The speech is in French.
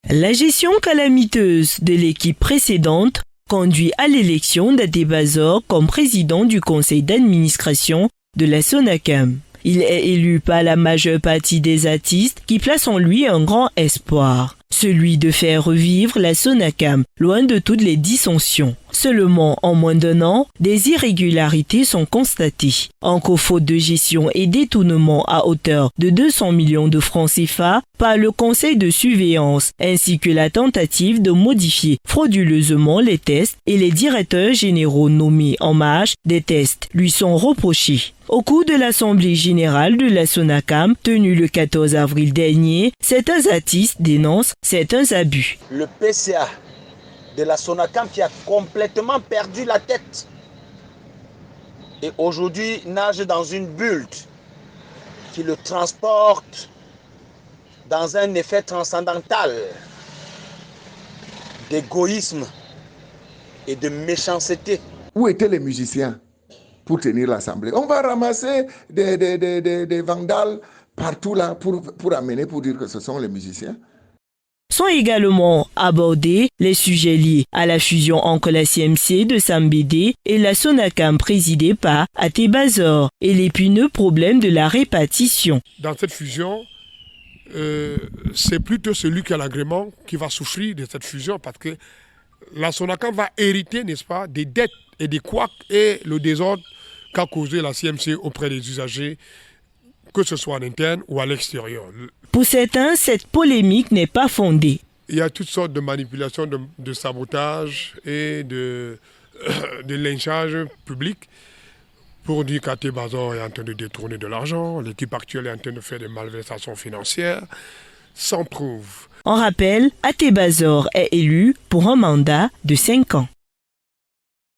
La gestion calamiteuse de l'équipe précédente conduit à l'élection d'Adébazor comme président du conseil d'administration de la SONACAM. Il est élu par la majeure partie des artistes qui placent en lui un grand espoir, celui de faire revivre la SONACAM loin de toutes les dissensions. Seulement, en moins d'un an, des irrégularités sont constatées. Encore faute de gestion et détournement à hauteur de 200 millions de francs CFA par le conseil de surveillance, ainsi que la tentative de modifier frauduleusement les tests et les directeurs généraux nommés en marge des tests lui sont reprochés. Au cours de l'Assemblée générale de la SONACAM, tenue le 14 avril dernier, certains artistes dénoncent certains abus. Le PCA de la SONACAM qui a complètement perdu la tête et aujourd'hui nage dans une bulle qui le transporte dans un effet transcendantal d'égoïsme et de méchanceté. Où étaient les musiciens pour tenir l'Assemblée? On va ramasser des vandales partout là pour amener, pour dire que ce sont les musiciens. Sont également abordés les sujets liés à la fusion entre la CMC de Sambédé et la SONACAM présidée par Adébazor et l'épineux problème de la répartition. Dans cette fusion, c'est plutôt celui qui a l'agrément qui va souffrir de cette fusion parce que la SONACAM va hériter, n'est-ce pas, des dettes et des couacs et le désordre qu'a causé la CMC auprès des usagers, que ce soit en interne ou à l'extérieur. Pour certains, cette polémique n'est pas fondée. Il y a toutes sortes de manipulations, de sabotage et de lynchage public pour dire qu'Adébazor est en train de détourner de l'argent, l'équipe actuelle est en train de faire des malversations financières, sans preuve. En rappel, Adébazor est élu pour un mandat de 5 ans.